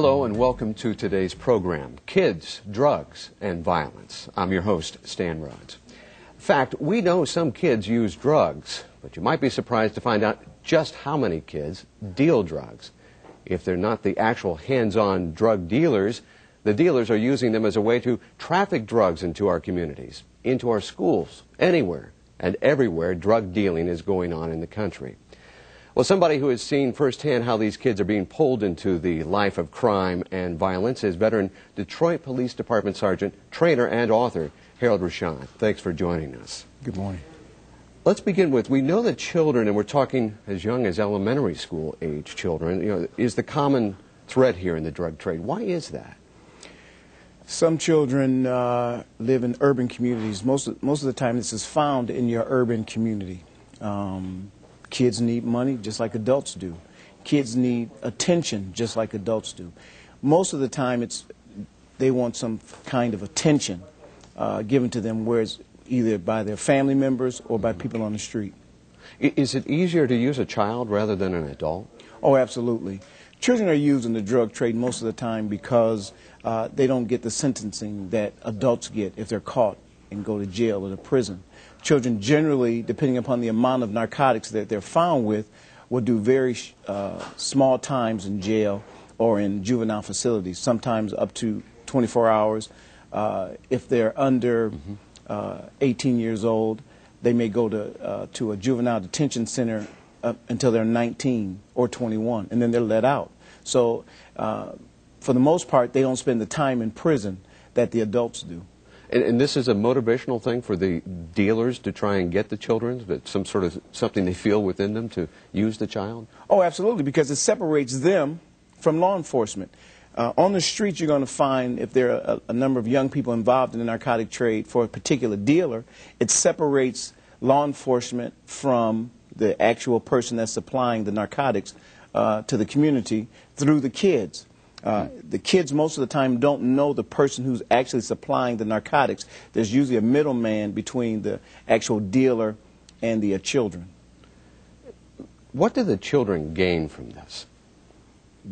Hello and welcome to today's program, Kids, Drugs, and Violence. I'm your host, Stan Rhodes. In fact, we know some kids use drugs, but you might be surprised to find out just how many kids deal drugs. If they're not the actual hands-on drug dealers, the dealers are using them as a way to traffic drugs into our communities, into our schools, anywhere and everywhere drug dealing is going on in the country. Well, somebody who has seen firsthand how these kids are being pulled into the life of crime and violence is veteran Detroit Police Department Sergeant, trainer, and author Harold Rashan. Thanks for joining us. Good morning. Let's begin with, we know that children, and we're talking as young as elementary school age children, is the common thread here in the drug trade. Why is that? Some children live in urban communities. Most of the time this is found in your urban community. Kids need money just like adults do. Kids need attention just like adults do. Most of the time they want some kind of attention given to them, whereas either by their family members or by people on the street. Is it easier to use a child rather than an adult? Oh, absolutely. Children are used in the drug trade most of the time because they don't get the sentencing that adults get if they're caught and go to jail or to prison. Children generally, depending upon the amount of narcotics that they're found with, will do very small times in jail or in juvenile facilities, sometimes up to 24 hours. If they're under 18 years old, they may go to a juvenile detention center until they're 19 or 21, and then they're let out. So for the most part, they don't spend the time in prison that the adults do. And this is a motivational thing for the dealers to try and get the children, but something they feel within them to use the child? Oh, absolutely, because it separates them from law enforcement. On the street, you're going to find, if there are a number of young people involved in the narcotic trade for a particular dealer, it separates law enforcement from the actual person that's supplying the narcotics to the community through the kids. The kids most of the time don't know the person who's actually supplying the narcotics. There's usually a middleman between the actual dealer and the children. What do the children gain from this?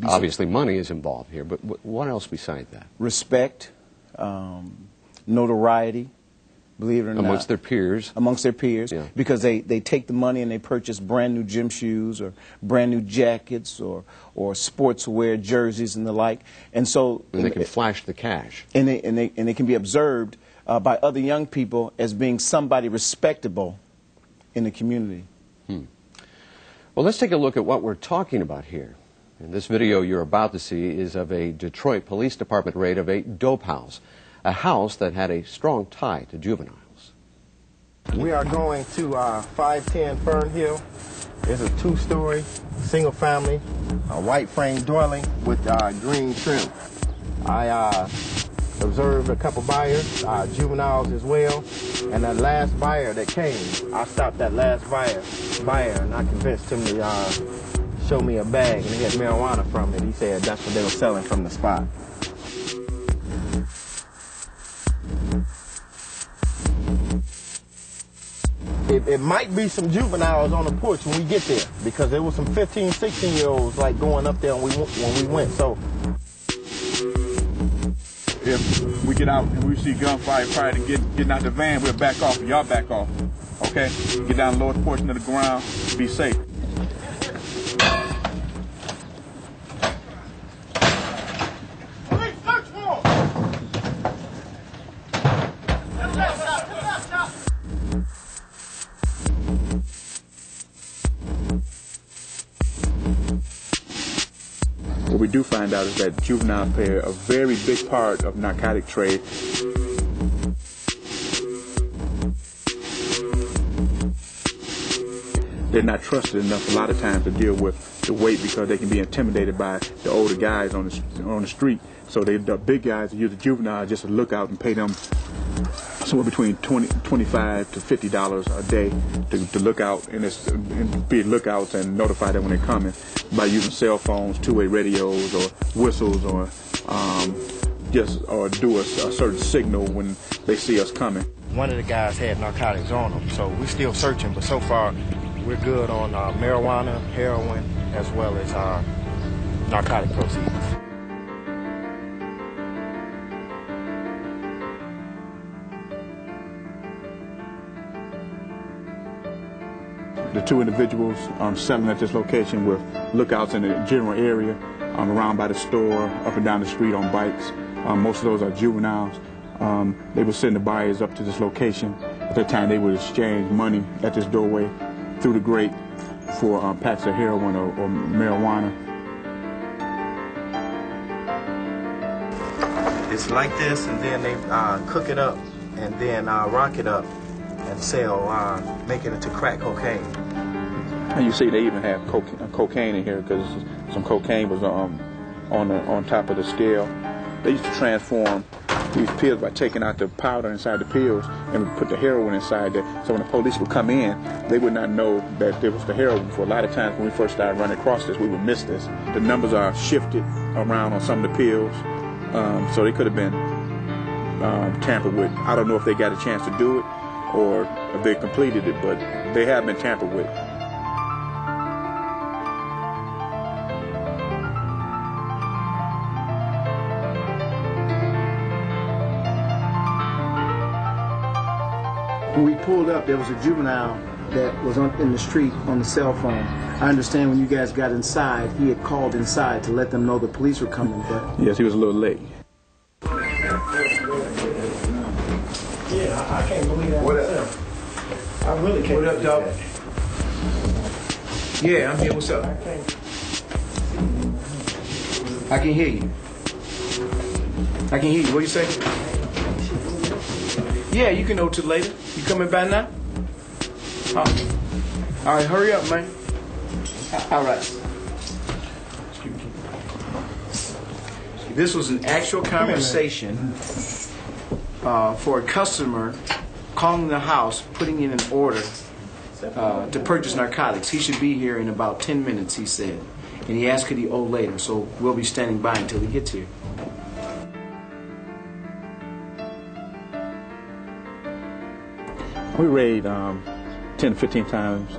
Obviously money is involved here, but what else besides that? Respect, notoriety, believe it or not. Amongst their peers? Amongst their peers, yeah. Because they take the money and they purchase brand new gym shoes or brand new jackets or sportswear jerseys and the like. And so... And they can flash the cash. And they can be observed by other young people as being somebody respectable in the community. Well, let's take a look at what we're talking about here. And this video you're about to see is of a Detroit Police Department raid of a dope house, a house that had a strong tie to juveniles. We are going to 510 Fernhill. It's a two-story, single-family, white frame dwelling with green trim. I observed a couple buyers, juveniles as well, and that last buyer that came, I stopped that last buyer and I convinced him to show me a bag, and he had marijuana from it. He said that's what they were selling from the spot. It might be some juveniles on the porch when we get there, because there was some 15, 16-year-olds like going up there when we went. So if we get out and we see gunfire prior to getting out the van, we'll back off and y'all back off. Okay? Get down the lower portion of the ground, be safe. What we do find out is that juveniles play a very big part of narcotic trade. They're not trusted enough a lot of times to deal with the weight because they can be intimidated by the older guys on the street. So the big guys use the juvenile just to look out and pay them somewhere between $25 to $50 a day to look out and be lookouts and notify them when they're coming by using cell phones, two-way radios, or whistles, or do a certain signal when they see us coming. One of the guys had narcotics on him, so we're still searching, but so far we're good on marijuana, heroin, as well as narcotic proceeds. the two individuals selling at this location with lookouts in the general area, around by the store, up and down the street on bikes. Most of those are juveniles. They would send the buyers up to this location. At that time, they would exchange money at this doorway through the grate for packs of heroin or marijuana. It's like this, and then they cook it up and then rock it up and sell, make it into crack cocaine. And you see they even have cocaine in here because some cocaine was on top of the scale. They used to transform these pills by taking out the powder inside the pills and put the heroin inside there. So when the police would come in, they would not know that there was the heroin. For a lot of times when we first started running across this, we would miss this. The numbers are shifted around on some of the pills, so they could have been tampered with. I don't know if they got a chance to do it or if they completed it, but they have been tampered with. When we pulled up, there was a juvenile that was in the street on the cell phone. I understand when you guys got inside, he had called inside to let them know the police were coming, but... Yes, he was a little late. Yeah, I can't believe that. What up? I really can't. What up, dog? Yeah, I'm here. What's up? I can hear you. I can hear you. What do you say? Yeah, you can know till later. You coming by now? All right, hurry up, man. All right. This was an actual conversation for a customer calling the house, putting in an order to purchase narcotics. He should be here in about 10 minutes, he said. And he asked could he owe later, so we'll be standing by until he gets here. We raid 10 to 15 times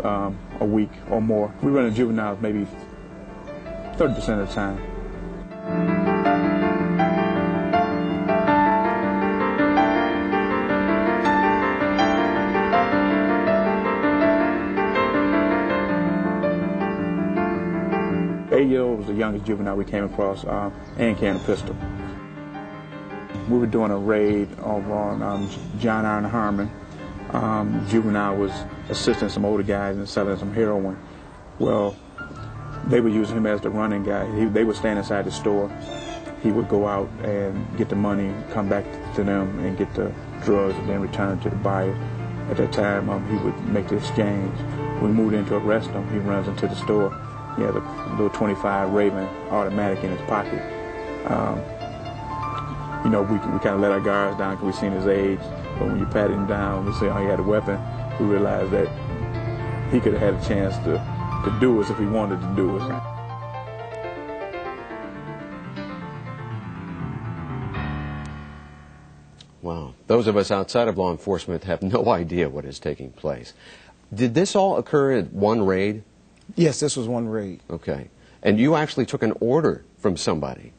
a week or more. We run a juveniles maybe 30% of the time. Eight-year-old was the youngest juvenile we came across, and carrying a pistol. We were doing a raid over on John Iron Harmon. Juvenile was assisting some older guys and selling some heroin. Well, they were using him as the running guy. They would stand inside the store. He would go out and get the money, come back to them and get the drugs and then return to the buyer. At that time, he would make the exchange. When we moved in to arrest him, he runs into the store. He had a little 25 Raven automatic in his pocket. You know, we kind of let our guards down because we seen his age. But when you pat him down, we see he had a weapon, we realized that he could have had a chance to do us if he wanted to do us. Wow. Those of us outside of law enforcement have no idea what is taking place. Did this all occur in one raid? Yes, this was one raid. Okay. And you actually took an order from somebody?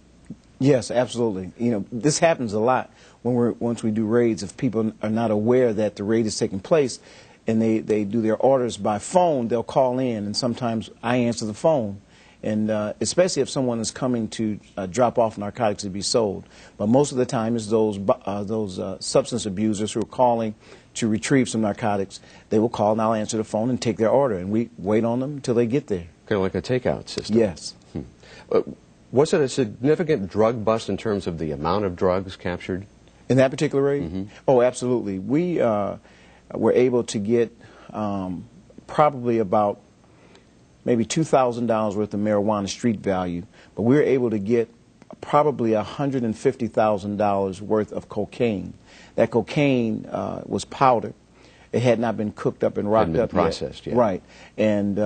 Yes, absolutely. You know, this happens a lot once we do raids. If people are not aware that the raid is taking place and they do their orders by phone, they'll call in, and sometimes I answer the phone. And especially if someone is coming to drop off narcotics to be sold. But most of the time it's those substance abusers who are calling to retrieve some narcotics. They will call and I'll answer the phone and take their order, and we wait on them until they get there. Kind of like a takeout system? Yes. Was it a significant drug bust in terms of the amount of drugs captured? In that particular raid? Mm-hmm. Oh, absolutely. We were able to get probably about maybe $2,000 worth of marijuana street value, but we were able to get probably $150,000 worth of cocaine. That cocaine was powder. It had not been cooked up and rocked up processed yet. Right. And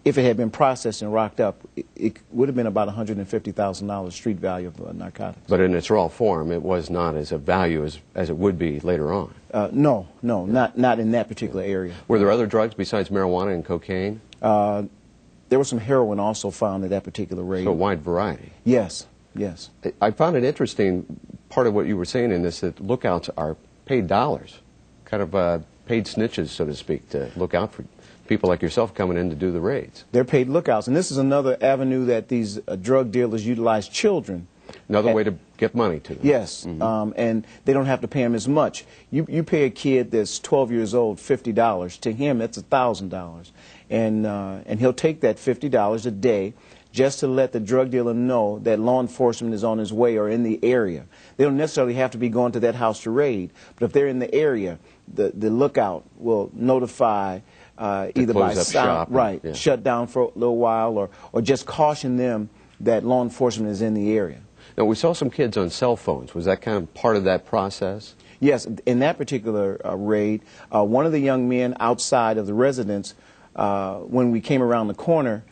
if it had been processed and rocked up, it would have been about $150,000 street value of narcotics. But in its raw form, it was not as of value as it would be later on. No, not in that particular area. Were there other drugs besides marijuana and cocaine? There was some heroin also found in that particular raid. So a wide variety. Yes, yes. I found it interesting, part of what you were saying in this, that lookouts are paid dollars, kind of paid snitches, so to speak, to look out for people like yourself coming in to do the raids. They're paid lookouts, and this is another avenue that these drug dealers utilize children. Another way to get money to them. Yes, and they don't have to pay them as much. You pay a kid that's 12 years old $50. To him, that's $1,000, and he'll take that $50 a day just to let the drug dealer know that law enforcement is on his way or in the area. They don't necessarily have to be going to that house to raid, but if they're in the area, the lookout will notify either by sound, right, shut down for a little while, or just caution them that law enforcement is in the area. Now, we saw some kids on cell phones. Was that kind of part of that process? Yes, in that particular raid, one of the young men outside of the residence, when we came around the corner,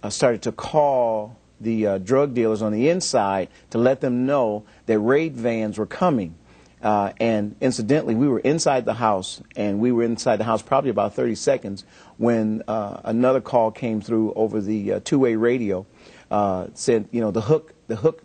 started to call the drug dealers on the inside to let them know that raid vans were coming. And incidentally, we were inside the house, and we were inside the house probably about 30 seconds when another call came through over the two-way radio, said, you know, the hook,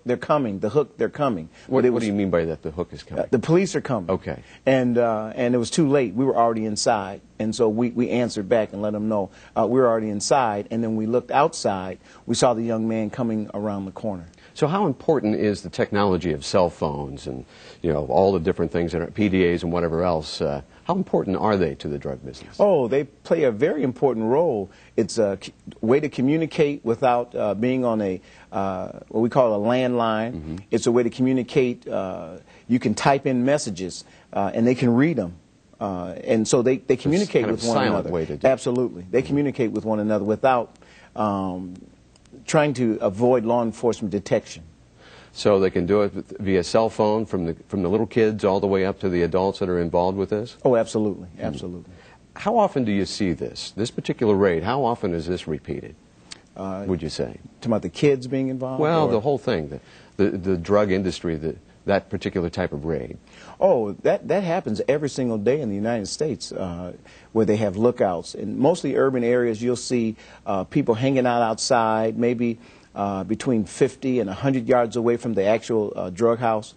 they're coming, the hook, they're coming. What do you mean by that, the hook is coming? The police are coming. Okay. And it was too late. We were already inside. And so we answered back and let them know we were already inside. And then we looked outside. We saw the young man coming around the corner. So how important is the technology of cell phones and, you know, all the different things that are PDAs and whatever else? How important are they to the drug business? Oh, they play a very important role. It's a way to communicate without being on a what we call a landline. It's a way to communicate. You can type in messages and they can read them. And so they communicate with one another. Way to do. Absolutely. They communicate with one another without trying to avoid law enforcement detection. So they can do it via cell phone from the little kids all the way up to the adults that are involved with this? Oh, absolutely. Absolutely. How often do you see this particular raid? How often is this repeated, would you say? Talking about the kids being involved? Well, the whole thing, the drug industry, that particular type of raid. Oh, that happens every single day in the United States where they have lookouts. In mostly urban areas, you'll see people hanging out outside, maybe between 50 and 100 yards away from the actual drug house,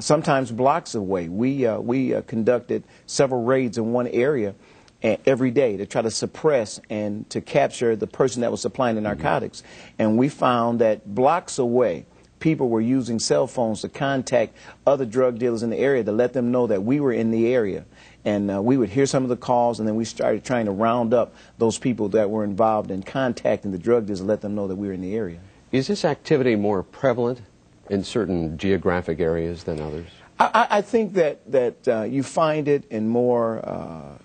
sometimes blocks away. We conducted several raids in one area every day to try to suppress and to capture the person that was supplying the narcotics. And we found that blocks away, people were using cell phones to contact other drug dealers in the area to let them know that we were in the area. And we would hear some of the calls, and then we started trying to round up those people that were involved in contacting the drug dealers to let them know that we were in the area. Is this activity more prevalent in certain geographic areas than others? I think that you find it in more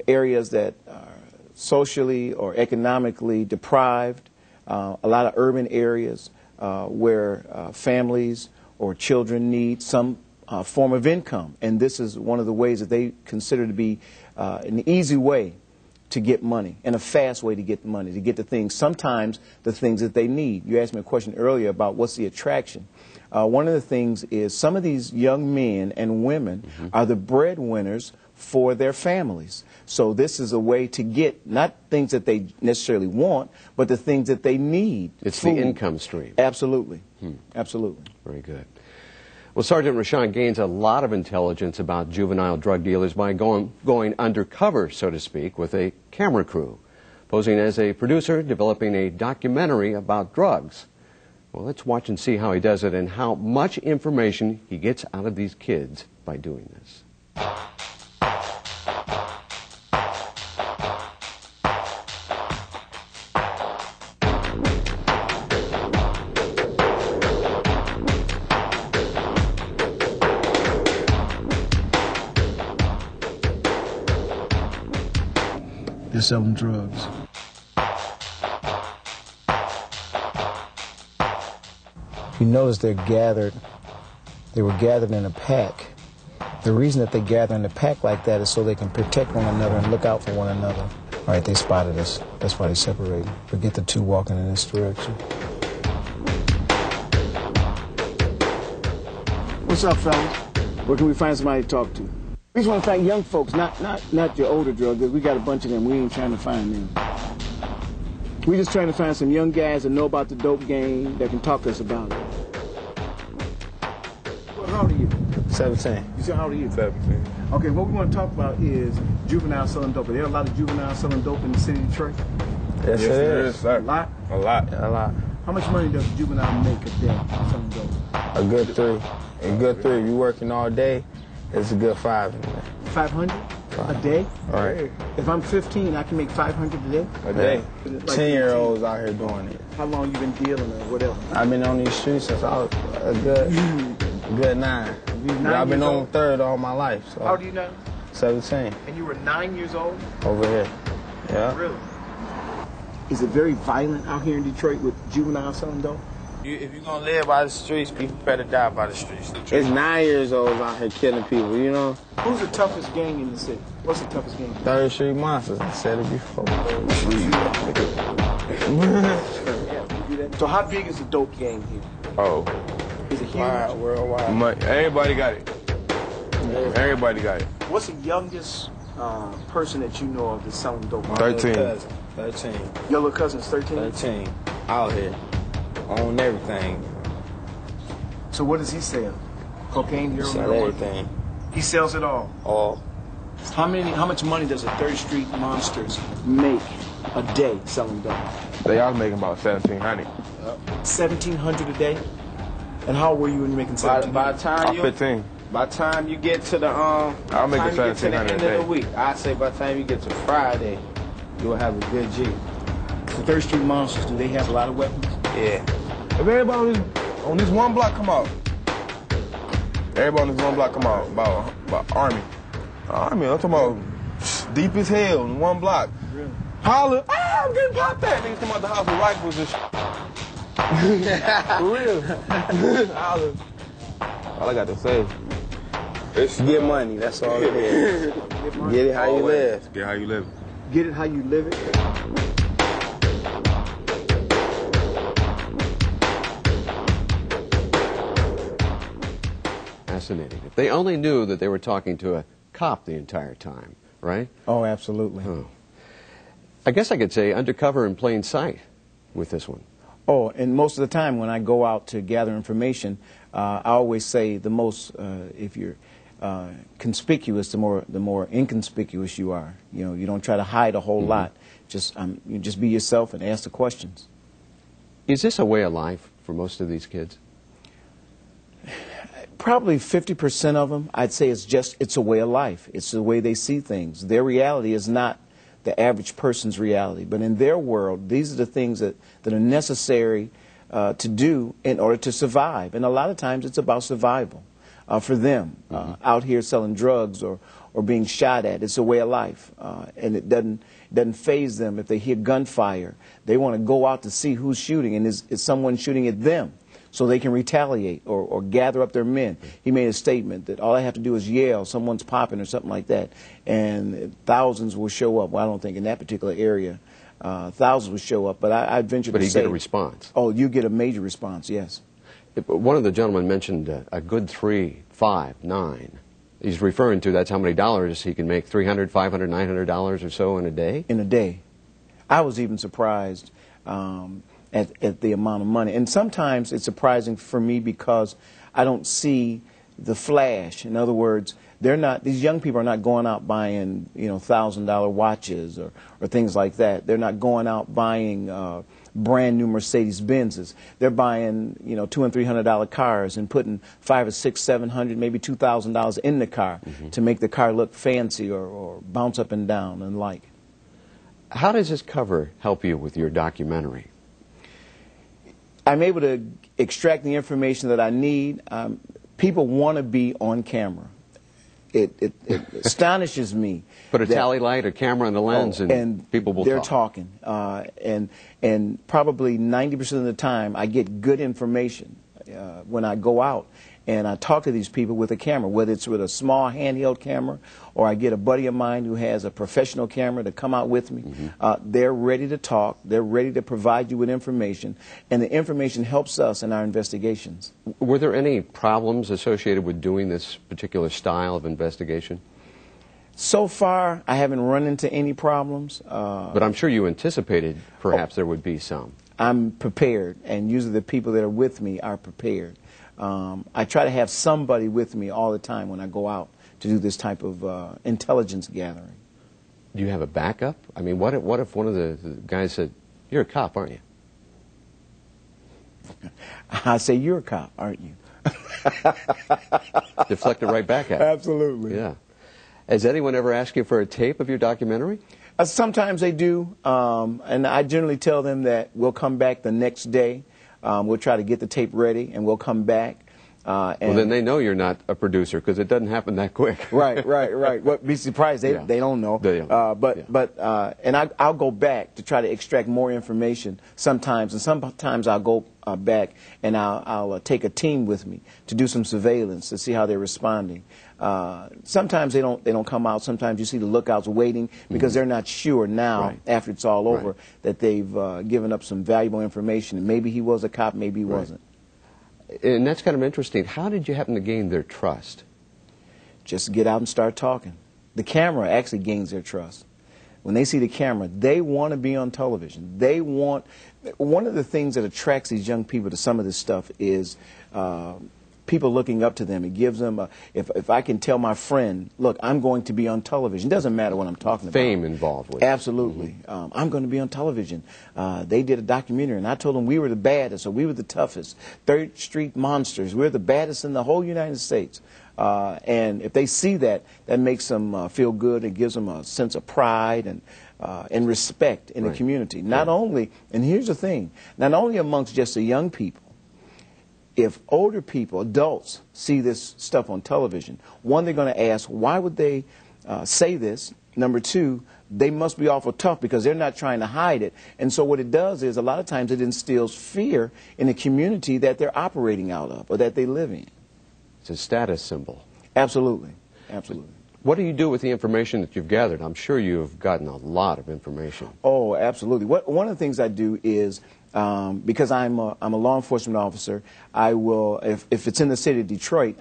areas that are socially or economically deprived, a lot of urban areas where families or children need some form of income. And this is one of the ways that they consider to be an easy way to get money and a fast way to get the money, to get the things, sometimes the things that they need. You asked me a question earlier about what's the attraction. One of the things is some of these young men and women are the breadwinners for their families. So this is a way to get not things that they necessarily want, but the things that they need. It's food. The income stream. Absolutely. Absolutely. Very good. Well, Sergeant Rashawn gains a lot of intelligence about juvenile drug dealers by going undercover, so to speak, with a camera crew, posing as a producer, developing a documentary about drugs. Well, let's watch and see how he does it and how much information he gets out of these kids by doing this. They're selling drugs. You notice they were gathered in a pack. The reason that they gather in a pack like that is so they can protect one another and look out for one another. All right, they spotted us. That's why they separated. Forget the two walking in this direction. What's up, fellas? Where can we find somebody to talk to? We just want to find young folks, not your older drug dealers. We got a bunch of them. We ain't trying to find them. We just trying to find some young guys that know about the dope game that can talk to us about it. How old are you? 17. You said, how old are you? 17. Okay, what we want to talk about is juvenile selling dope. Are there a lot of juveniles selling dope in the city of Detroit? Yes, it is, sir. A lot? A lot. A lot. How much money does a juvenile make a day selling dope? A good 3. A good 3. You working all day, it's a good 5 in there. 500 a day? All right. If I'm 15, I can make 500 a day? A day. Like 10-year-olds out here doing it. How long you been dealing or whatever? I've been on these streets since I was a good 9. I've been on third all my life. So. How old are you now? 17. And you were 9 years old? Over here. Yeah. Really? Is it very violent out here in Detroit with juveniles selling dope? If you're going to live by the streets, people better die by the streets. It's 9-year-olds out here killing people, you know? Who's the toughest gang in the city? What's the toughest gang? 3rd Street Monsters. I said it before. So how big is the dope gang here? Oh, Is it huge? Worldwide. everybody got it. Everybody got it. What's the youngest person that you know of that's selling dope? 13. 13. Your little cousin's 13? 13. Out here. Own everything. So what does he sell? Cocaine, heroin, Sell marijuana? everything. He sells it all. All. How much money does the 3rd Street Monsters make a day selling dope? They all making about 1,700. 1,700 a day? And how old were you when you were making By 1,700? the time I'm 15. By the time you get to the I'll make it time you get to the 1,700 end a day. of the week, I say by the time you get to Friday, you will have a good G. The 3rd Street Monsters, do they have a lot of weapons? Yeah. If everybody on this one block come out, everybody on this one block come out about Army. Army, I'm talking about deep as hell in one block. Really? Holler, I'm getting popped at. Niggas come out the house with rifles and For real. Holler. All I got to say. It's get money, that's all it is. Get it how you live. Get how you live. Get it how you live it? Fascinating. If they only knew that they were talking to a cop the entire time, right? Oh, absolutely. Oh. I guess I could say undercover in plain sight with this one. Oh, and most of the time when I go out to gather information, I always say the most, if you're conspicuous, the more inconspicuous you are. You know, you don't try to hide a whole lot. You just be yourself and ask the questions. Is this a way of life for most of these kids? Probably 50% of them, I'd say it's a way of life. It's the way they see things. Their reality is not the average person's reality. But in their world, these are the things that are necessary to do in order to survive. And a lot of times it's about survival for them. Out here selling drugs or being shot at, it's a way of life. And it doesn't faze them if they hear gunfire. They want to go out to see who's shooting, and is someone shooting at them, so they can retaliate or gather up their men. He made a statement that all I have to do is yell, someone's popping or something like that, and thousands will show up. Well, I don't think in that particular area thousands will show up, but I venture to say... But you get a response. Oh, you get a major response, yes. One of the gentlemen mentioned a good 3, 5, 9. He's referring to that's how many dollars he can make, $300, $500, $900 or so in a day? In a day. I was even surprised at the amount of money. And sometimes it's surprising for me because I don't see the flash. In other words, these young people are not going out buying, $1,000 watches or things like that. They're not going out buying brand new Mercedes Benzes. They're buying, $200 and $300 cars and putting $500 or $600, $700, maybe $2,000 in the car to make the car look fancy or bounce up and down and like. How does this cover help you with your documentary? I'm able to extract the information that I need. People want to be on camera. It astonishes me. Put a tally light, a camera on the lens, and people will they're talk. talking. And probably 90% of the time, I get good information when I go out and I talk to these people with a camera, whether it's with a small handheld camera or I get a buddy of mine who has a professional camera to come out with me. They're ready to talk. They're ready to provide you with information, and the information helps us in our investigations. Were there any problems associated with doing this particular style of investigation? So far, I haven't run into any problems. But I'm sure you anticipated perhaps there would be some. I'm prepared, and usually the people that are with me are prepared. I try to have somebody with me all the time when I go out to do this type of intelligence gathering. Do you have a backup? I mean, what if one of the guys said, "You're a cop, aren't you?" I say, "You're a cop, aren't you?" Deflect it right back at you. Absolutely. Yeah. Has anyone ever asked you for a tape of your documentary? Sometimes they do, and I generally tell them that we'll come back the next day. We'll try to get the tape ready, and we'll come back. Well, then they know you're not a producer because it doesn't happen that quick. Right. Well, be surprised they don't know. They don't. And I'll go back to try to extract more information sometimes, and sometimes I'll go back and I'll take a team with me to do some surveillance to see how they're responding. Sometimes they don't come out. Sometimes you see the lookouts waiting because they're not sure now after it's all over that they've given up some valuable information. Maybe he was a cop, maybe he wasn't. And that's kind of interesting. How did you happen to gain their trust? Just get out and start talking. The camera actually gains their trust. When they see the camera, they want to be on television. They want, one of the things that attracts these young people to some of this stuff is people looking up to them. It gives them, if I can tell my friend, look, I'm going to be on television. It doesn't matter what I'm talking about. Fame involved with it. Absolutely. I'm going to be on television. They did a documentary, and I told them we were the baddest, or we were the toughest. 3rd Street Monsters. We're the baddest in the whole United States. And if they see that, that makes them feel good. It gives them a sense of pride and respect in the community. Not only, and here's the thing, not only amongst just the young people, if older people, adults, see this stuff on television, one, they're going to ask, why would they say this? Number two, they must be awful tough because they're not trying to hide it. And so what it does is a lot of times it instills fear in the community that they're operating out of or that they live in. It's a status symbol. Absolutely. Absolutely. What do you do with the information that you've gathered? I'm sure you've gotten a lot of information. Oh, absolutely. One of the things I do is, because I'm a law enforcement officer, I will, if it's in the city of Detroit,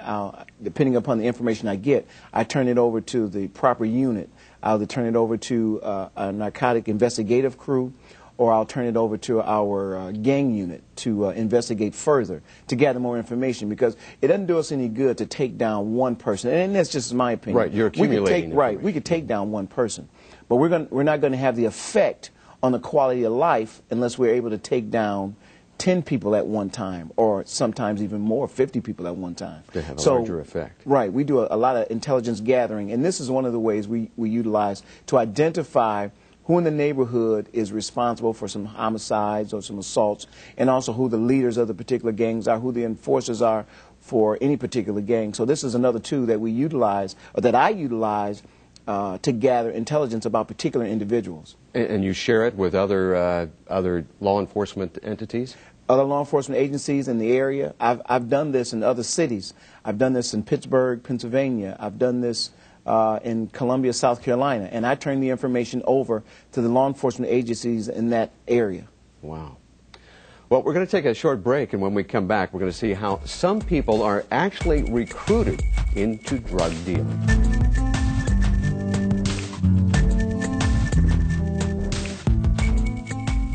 depending upon the information I get, I turn it over to the proper unit. I'll either turn it over to a narcotic investigative crew, or I'll turn it over to our gang unit to investigate further, to gather more information, because it doesn't do us any good to take down one person, and that's just my opinion. Right, you're accumulating information. We could take down one person, but we're not going to have the effect on the quality of life unless we're able to take down 10 people at one time, or sometimes even more, 50 people at one time. They have a larger effect. Right. We do a lot of intelligence gathering, and this is one of the ways we utilize to identify who in the neighborhood is responsible for some homicides or some assaults, and also who the leaders of the particular gangs are, who the enforcers are for any particular gang. So this is another tool that we utilize, or that I utilize, to gather intelligence about particular individuals. And you share it with other law enforcement entities? Other law enforcement agencies in the area. I've done this in other cities. I've done this in Pittsburgh, Pennsylvania. I've done this in Columbia, South Carolina. And I turn the information over to the law enforcement agencies in that area. Wow. Well, we're going to take a short break, and when we come back, we're going to see how some people are actually recruited into drug dealing.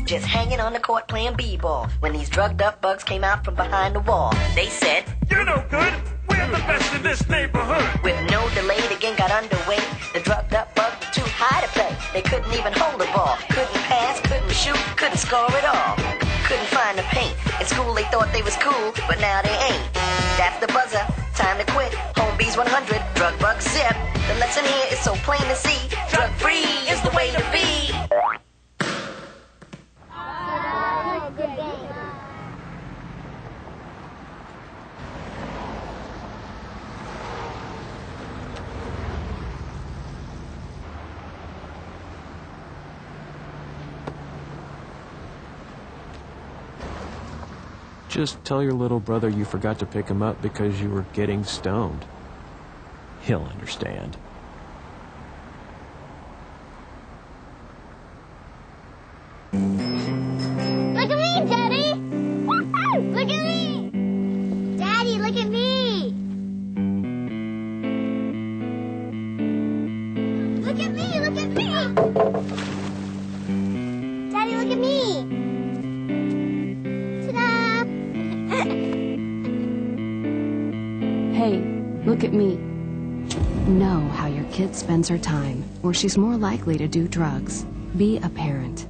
Just hanging on the court playing b-ball when these drugged up bugs came out from behind the wall. They said, "You're no good. We're the best in this neighborhood." With no delay, the game got underway. The drugged up bugs were too high to play. They couldn't even hold the ball. Couldn't pass, couldn't shoot, couldn't score at all. Couldn't find the paint. In school they thought they was cool, but now they ain't. That's the buzzer. Time to quit. Home B's 100. Drug bug zip. The lesson here is so plain to see. Drug free is the way to be. Just tell your little brother you forgot to pick him up because you were getting stoned. He'll understand. Look at me, Daddy! Look at me! Daddy, look at me! Look at me, look at me! Daddy, look at me! Ta-da! Hey, look at me. Know how your kid spends her time, or she's more likely to do drugs. Be a parent.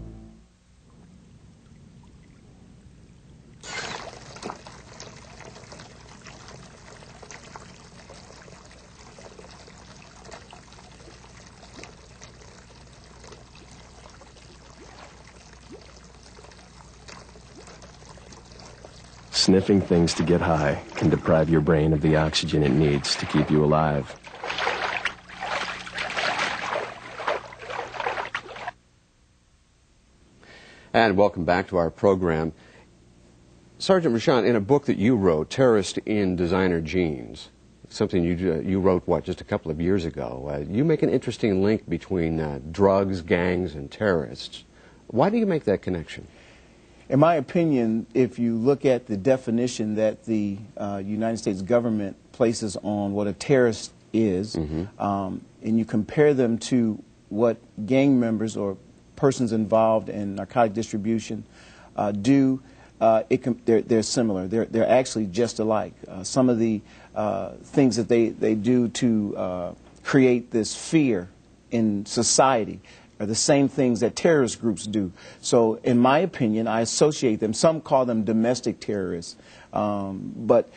Sniffing things to get high can deprive your brain of the oxygen it needs to keep you alive. And welcome back to our program. Sergeant Rashawn, in a book that you wrote, Terrorist in Designer Jeans, something you wrote, what, just a couple of years ago, you make an interesting link between drugs, gangs, and terrorists. Why do you make that connection? In my opinion, if you look at the definition that the United States government places on what a terrorist is, and you compare them to what gang members or persons involved in narcotic distribution do, they're similar. They're actually just alike. Some of the things that they do to create this fear in society are the same things that terrorist groups do. So in my opinion, I associate them. Some call them domestic terrorists, but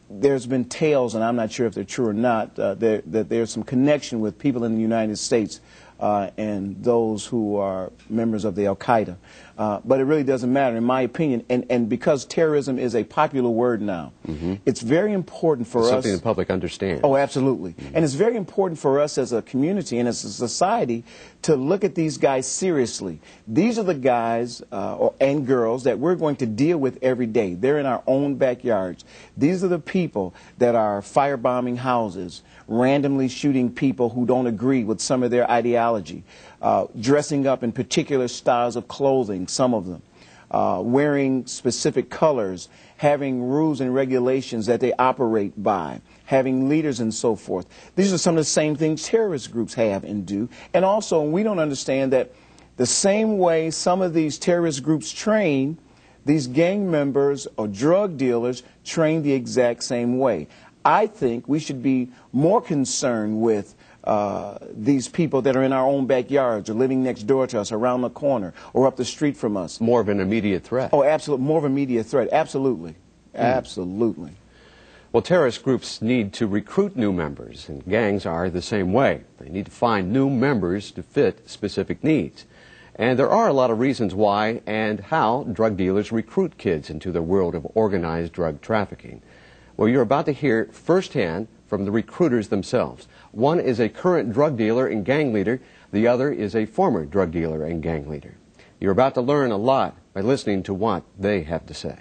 there's been tales, and I'm not sure if they're true or not, that there's some connection with people in the United States and those who are members of the Al-Qaeda. But it really doesn't matter, in my opinion. And because terrorism is a popular word now, it's very important for us. Something the public understands. Oh, absolutely. And it's very important for us as a community and as a society to look at these guys seriously. These are the guys and girls that we're going to deal with every day. They're in our own backyards. These are the people that are firebombing houses, randomly shooting people who don't agree with some of their ideology, dressing up in particular styles of clothing, some of them, wearing specific colors, having rules and regulations that they operate by, having leaders and so forth. These are some of the same things terrorist groups have and do. And also, we don't understand that the same way some of these terrorist groups train, these gang members or drug dealers train the exact same way. I think we should be more concerned with these people that are in our own backyards or living next door to us, around the corner, or up the street from us. More of an immediate threat. Oh, absolutely. More of an immediate threat. Absolutely. Absolutely. Well, terrorist groups need to recruit new members, and gangs are the same way. They need to find new members to fit specific needs. And there are a lot of reasons why and how drug dealers recruit kids into the world of organized drug trafficking. Well, you're about to hear firsthand from the recruiters themselves. One is a current drug dealer and gang leader. The other is a former drug dealer and gang leader. You're about to learn a lot by listening to what they have to say.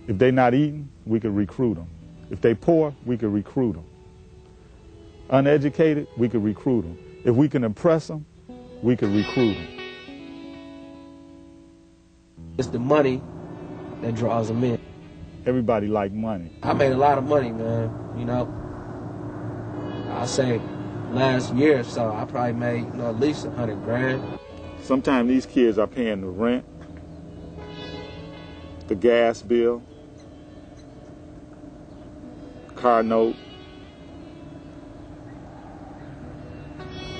If they're not eating, we could recruit them. If they're poor, we could recruit them. Uneducated, we could recruit them. If we can impress them, we could recruit them. It's the money that draws them in. Everybody like money. I made a lot of money, man, you know. I'll say last year or so, I probably made, at least 100 grand. Sometimes these kids are paying the rent, the gas bill, car note.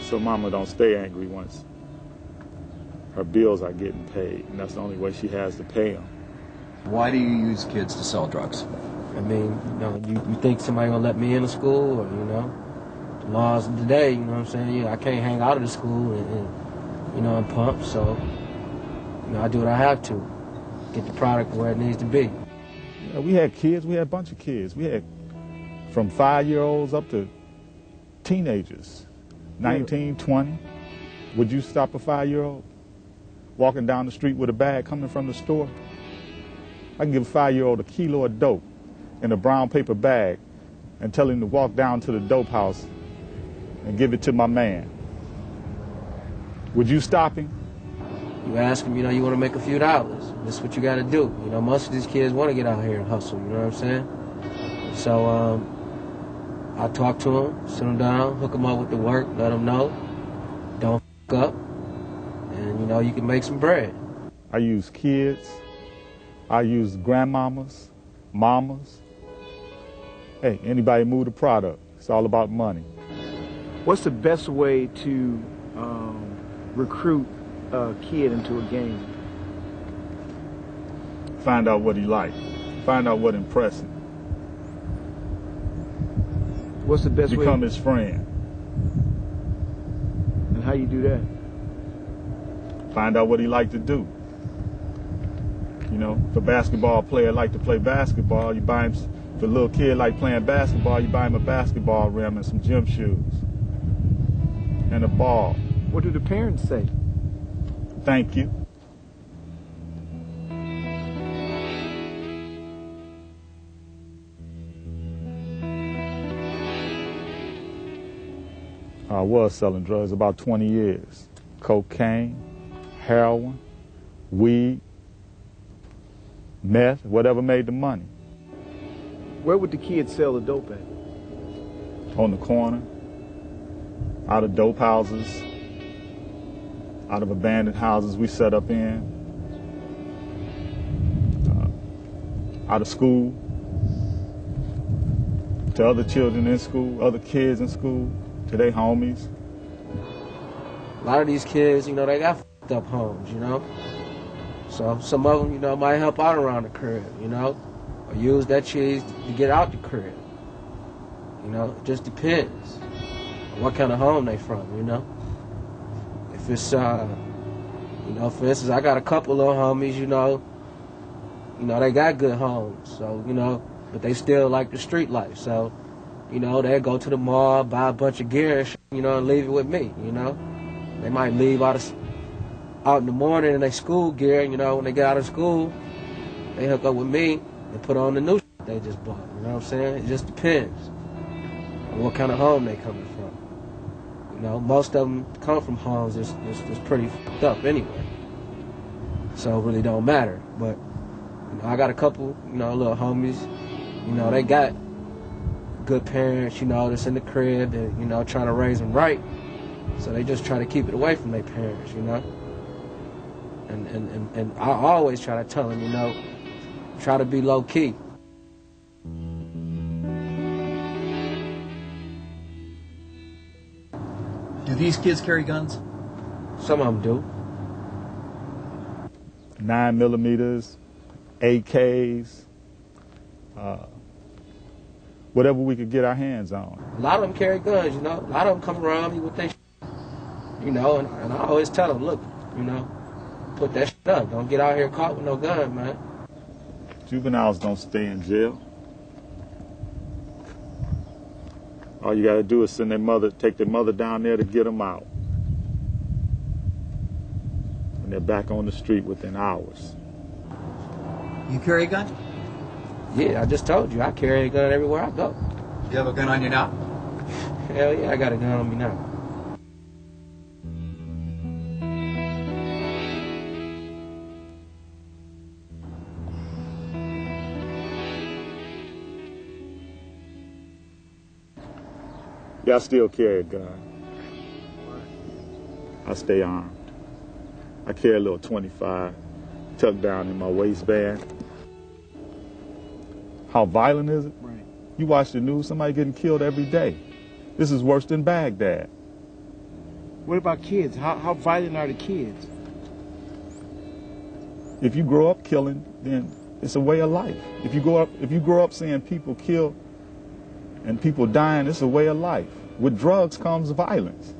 So mama don't stay angry once her bills are getting paid, and that's the only way she has to pay them. Why do you use kids to sell drugs? I mean, you think somebody gonna let me in the school, or, the laws of the day, you know what I'm saying? I can't hang out of the school and pump, so, I do what I have to, get the product where it needs to be. We had kids, we had a bunch of kids. We had from 5-year-olds up to teenagers, 19, 20. Would you stop a 5-year-old walking down the street with a bag coming from the store? I can give a 5-year-old a kilo of dope in a brown paper bag and tell him to walk down to the dope house and give it to my man, would you stop him? You ask them, you know, you want to make a few dollars. This is what you got to do. You know, most of these kids want to get out here and hustle, you know what I'm saying? So I talk to them, sit them down, hook them up with the work, let them know, don't f*** up, and, you know, you can make some bread. I use kids. I use grandmamas, mamas. Hey, anybody move the product. It's all about money. What's the best way to recruit a kid into a game? Find out what he likes. Find out what impresses him. What's the best way? Become his friend. And how you do that? Find out what he like to do. You know, if a basketball player like to play basketball, you buy him. If a little kid like playing basketball, you buy him a basketball rim and some gym shoes and a ball. What do the parents say? Thank you. I was selling drugs about 20 years. Cocaine, heroin, weed, meth, whatever made the money. Where would the kids sell the dope at? On the corner, out of dope houses, out of abandoned houses we set up in, out of school, to other children in school, other kids in school, to their homies. A lot of these kids, you know, they got f***ed up homes, you know? So some of them, you know, might help out around the crib, you know? Or use that cheese to get out the crib. You know, it just depends on what kind of home they from, you know? If it's, you know, for instance, I got a couple of homies, you know, they got good homes, so, you know, but they still like the street life, so, you know, they go to the mall, buy a bunch of gear and shit, you know, and leave it with me, you know? They might leave out in the morning in their school gear, you know, when they get out of school, they hook up with me and put on the new shit they just bought, you know what I'm saying? It just depends on what kind of home they coming from. You know, most of them come from homes that's pretty fucked up anyway, so it really don't matter. But, you know, I got a couple, you know, little homies, you know, they got good parents, you know, that's in the crib and, you know, trying to raise them right. So they just try to keep it away from their parents, you know. And I always try to tell them, you know, try to be low key. Do these kids carry guns? Some of them do. 9mm, AKs, whatever we could get our hands on. A lot of them carry guns, you know. A lot of them come around me with their you know, and I always tell them, look, you know, put that shit up. Don't get out here caught with no gun, man. Juveniles don't stay in jail. All you gotta do is take their mother down there to get them out. And they're back on the street within hours. You carry a gun? Yeah, I just told you, I carry a gun everywhere I go. Do you have a gun on you now? Hell yeah, I got a gun on me now. Yeah, I still carry a gun. I stay armed. I carry a little 25 tucked down in my waistband. How violent is it? Right. You watch the news, somebody getting killed every day. This is worse than Baghdad. What about kids? How violent are the kids? If you grow up killing, then it's a way of life. If you grow up seeing people killed and people dying, it's a way of life. With drugs comes violence.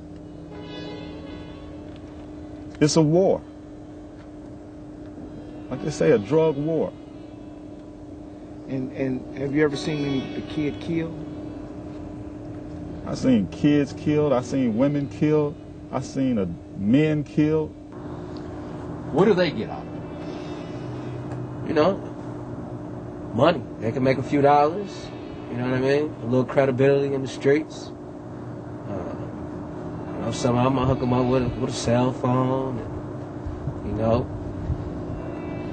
It's a war. Like they say, a drug war. And have you ever seen a kid killed? I've seen kids killed. I've seen women killed. I've seen men killed. What do they get out of it? You know, money. They can make a few dollars. You know what I mean? A little credibility in the streets. You know, somehow I'm gonna hook them up with a cell phone, and, you know,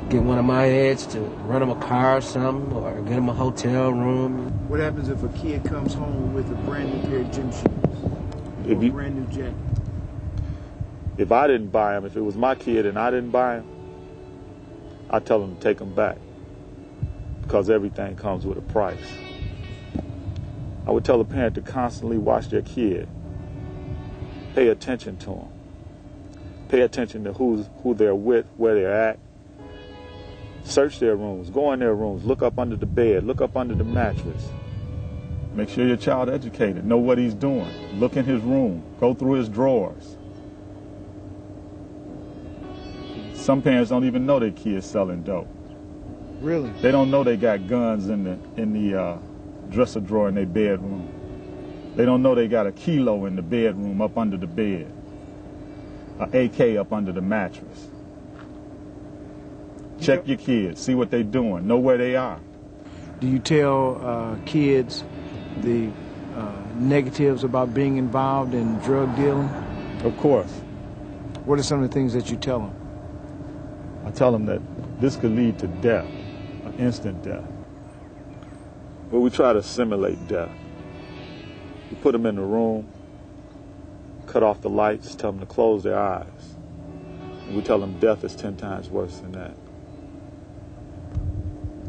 get one of my heads to rent them a car or something, or get them a hotel room. What happens if a kid comes home with a brand new pair of gym shoes or a brand new jacket? If I didn't buy him, if it was my kid and I didn't buy him, I'd tell him to take them back, because everything comes with a price. I would tell a parent to constantly watch their kid. Pay attention to them. Pay attention to who they're with, where they're at. Search their rooms. Go in their rooms. Look up under the bed. Look up under the mattress. Make sure your child educated. Know what he's doing. Look in his room. Go through his drawers. Some parents don't even know their kids selling dope. Really? They don't know they got guns in the dresser drawer in their bedroom. They don't know they got a kilo in the bedroom up under the bed. An AK up under the mattress. Check your kids. See what they're doing. Know where they are. Do you tell kids the negatives about being involved in drug dealing? Of course. What are some of the things that you tell them? I tell them that this could lead to death, an instant death. But we try to simulate death. We put them in the room, cut off the lights, tell them to close their eyes. And we tell them death is 10 times worse than that.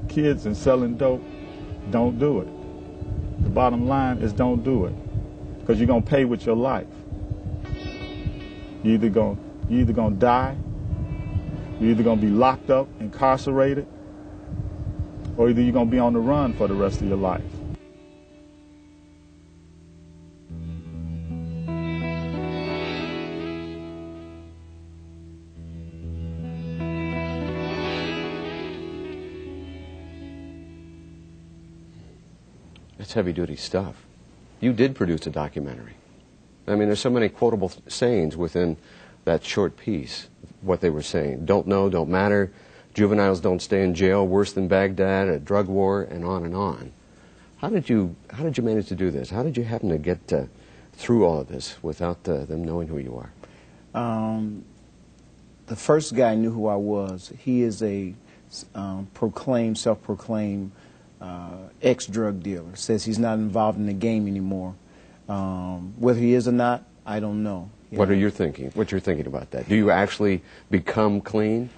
Kids and selling dope, don't do it. The bottom line is don't do it, because you're going to pay with your life. You're either going to die, you're either going to be locked up, incarcerated, or either you're going to be on the run for the rest of your life. It's heavy-duty stuff. You did produce a documentary. I mean, there's so many quotable sayings within that short piece, what they were saying. Don't know, don't matter. Juveniles don't stay in jail, worse than Baghdad, a drug war, and on and on. How did you manage to do this? How did you happen to get through all of this without them knowing who you are? The first guy knew who I was. He is a self-proclaimed ex-drug dealer. Says he's not involved in the game anymore. Whether he is or not, I don't know. What you're thinking about that? Do you actually become clean?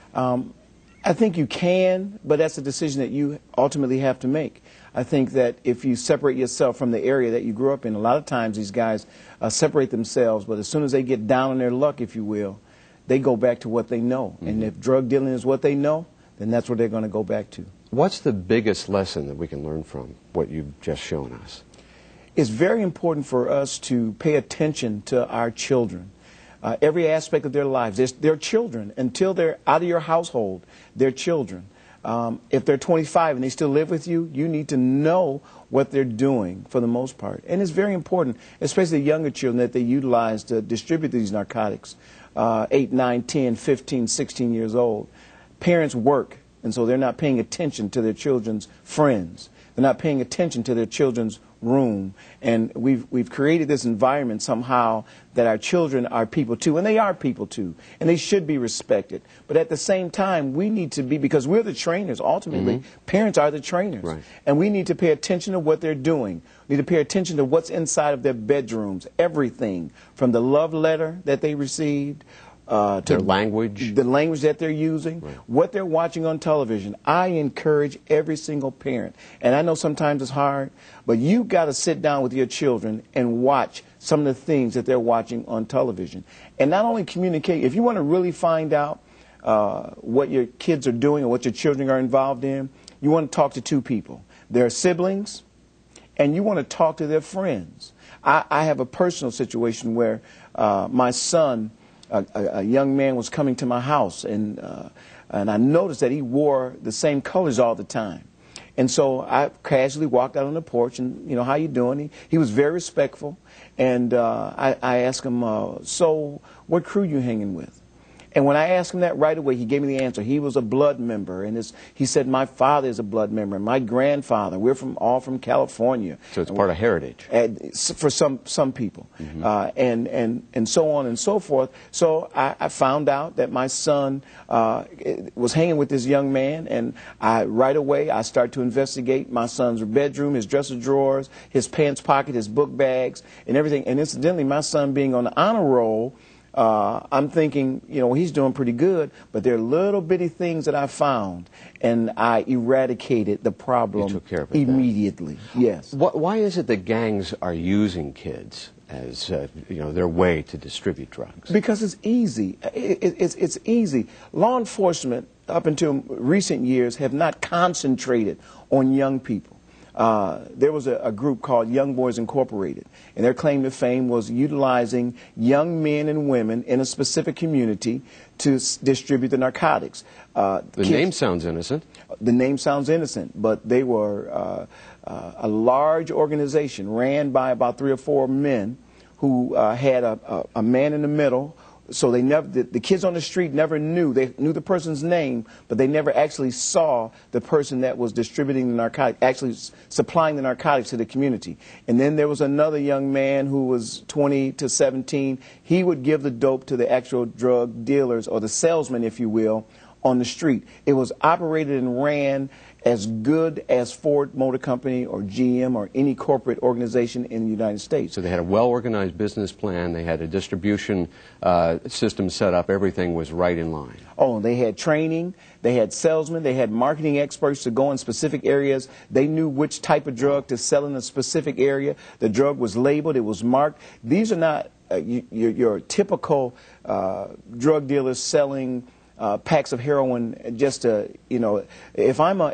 I think you can, but that's a decision that you ultimately have to make. I think that if you separate yourself from the area that you grew up in, a lot of times these guys separate themselves, but as soon as they get down on their luck, if you will, they go back to what they know. Mm-hmm. And if drug dealing is what they know, then that's what they're going to go back to. What's the biggest lesson that we can learn from what you've just shown us? It's very important for us to pay attention to our children. Every aspect of their lives. They're children. Until they're out of your household, they're children. If they're 25 and they still live with you, you need to know what they're doing for the most part. And it's very important, especially younger children, that they utilize to distribute these narcotics. 8, 9, 10, 15, 16 years old. Parents work, and so they're not paying attention to their children's friends. They're not paying attention to their children's room. And we've created this environment somehow that our children are people too, and they are people too, and they should be respected. But at the same time, we need to be, because we're the trainers, ultimately, parents are the trainers. Right. And we need to pay attention to what they're doing. We need to pay attention to what's inside of their bedrooms, everything, from the love letter that they received, to the language that they're using, right, what they're watching on television. I encourage every single parent, and I know sometimes it's hard, but you've got to sit down with your children and watch some of the things that they're watching on television. And not only communicate, if you want to really find out what your kids are doing or what your children are involved in, you want to talk to two people. Their siblings, and you want to talk to their friends. I have a personal situation where my son, a young man, was coming to my house, and I noticed that he wore the same colors all the time. And so I casually walked out on the porch and, you know, how you doing? He was very respectful, and I asked him, so what crew you hanging with? And when I asked him that right away, he gave me the answer. He was a blood member, and he said, my father is a blood member, and my grandfather. We're all from California. So it's part of heritage. For some people, and so on and so forth. So I found out that my son was hanging with this young man, and right away I started to investigate my son's bedroom, his dresser drawers, his pants pocket, his book bags, and everything. And incidentally, my son being on the honor roll, I'm thinking, he's doing pretty good, but there are little bitty things that I found, and I eradicated the problem You took care of it immediately. Then. Yes. Why is it that gangs are using kids as their way to distribute drugs? Because it's easy. It's easy. Law enforcement, up until recent years, have not concentrated on young people. There was a group called Young Boys Incorporated, and their claim to fame was utilizing young men and women in a specific community to distribute the narcotics. The name sounds innocent. The name sounds innocent, but they were a large organization ran by about 3 or 4 men who had a man in the middle. So the kids on the street never knew. They knew the person's name, but they never actually saw the person that was distributing the narcotics, actually supplying the narcotics to the community. And then there was another young man who was 20 to 17. He would give the dope to the actual drug dealers, or the salesmen, if you will, on the street. It was operated and ran as good as Ford Motor Company or GM or any corporate organization in the United States. So they had a well-organized business plan. They had a distribution system set up. Everything was right in line. Oh, they had training. They had salesmen. They had marketing experts to go in specific areas. They knew which type of drug to sell in a specific area. The drug was labeled. It was marked. These are not your typical drug dealers selling packs of heroin just to, if I'm a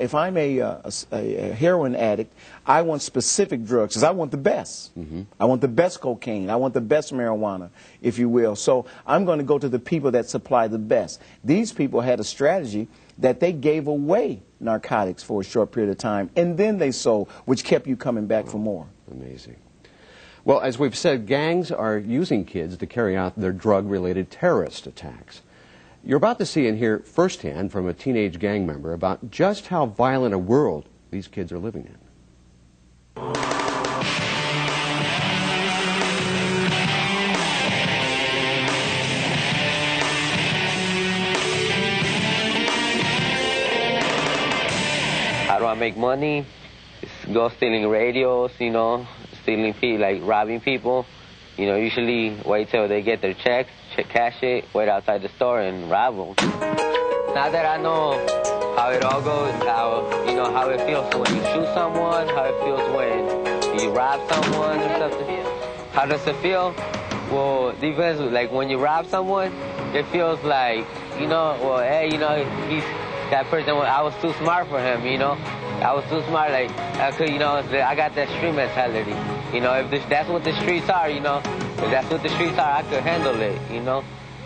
heroin addict, I want specific drugs because I want the best. Mm-hmm. I want the best cocaine. I want the best marijuana, if you will. So I'm going to go to the people that supply the best. These people had a strategy that they gave away narcotics for a short period of time, and then they sold, which kept you coming back for more. Amazing. Well, as we've said, gangs are using kids to carry out their drug-related terrorist attacks. You're about to see and hear firsthand from a teenage gang member about just how violent a world these kids are living in. How do I make money? Just go stealing radios, stealing people, like robbing people. Usually wait till they get their checks, cash it, wait outside the store and rob them. Now that I know how it all goes, how it feels when you shoot someone, how it feels when you rob someone or something. How does it feel? Well, depends. Like when you rob someone, it feels like, he's that person. I was too smart for him, I was too smart. Like I could, I got that street mentality. If that's what the streets are, if that's what the streets are, I could handle it.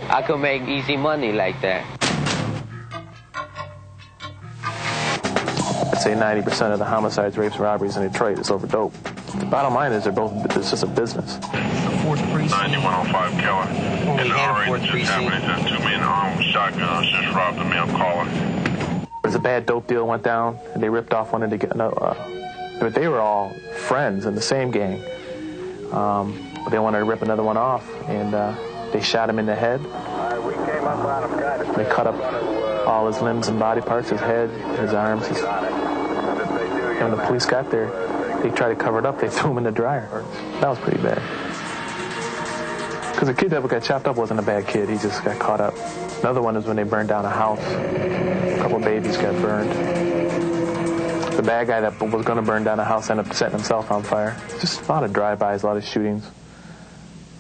I could make easy money like that. I'd say 90% of the homicides, rapes, and robberies in Detroit is over dope. The bottom line is it's just a business. The 4th precinct. 9105 Keller. In the RH just happened. It's just 2 men armed with shotguns just robbed a male caller. There's a bad dope deal went down, and they ripped off one of but they were all friends in the same gang. But they wanted to rip another one off, and they shot him in the head. They cut up all his limbs and body parts, his head, his arms. And when the police got there, they tried to cover it up. They threw him in the dryer. That was pretty bad. Because the kid that got chopped up wasn't a bad kid. He just got caught up. Another one is when they burned down a house. A couple of babies got burned. The bad guy that was going to burn down a house ended up setting himself on fire. Just a lot of drive-bys, a lot of shootings.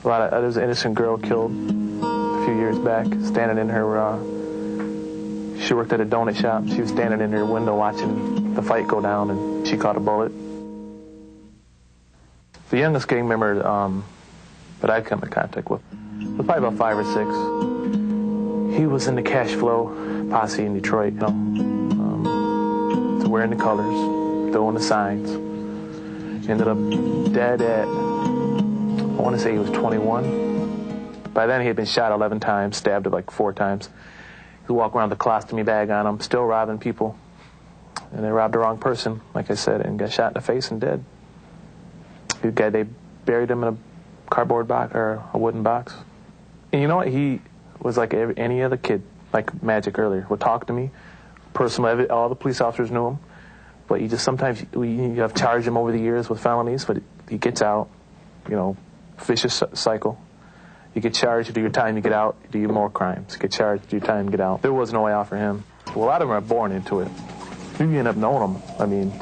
There was an innocent girl killed a few years back, standing in her, she worked at a donut shop. She was standing in her window watching the fight go down, and she caught a bullet. The youngest gang member that I'd come in contact with was probably about 5 or 6. He was in the cash flow posse in Detroit, wearing the colors, throwing the signs. Ended up dead at, I want to say he was 21. By then he had been shot 11 times, stabbed like 4 times. He walked around with a colostomy bag on him, still robbing people. And they robbed the wrong person, like I said, and got shot in the face and dead. They buried him in a cardboard box or a wooden box. And you know what? He was like any other kid, like Magic earlier, would talk to me. Personally, all the police officers knew him. But you just sometimes, you have charged him over the years with felonies, but he gets out, you know, vicious cycle. You get charged, you do your time, you get out, you do more crimes. You get charged, do your time, get out. There was no way out for him. Well, a lot of them are born into it. You end up knowing them. I mean,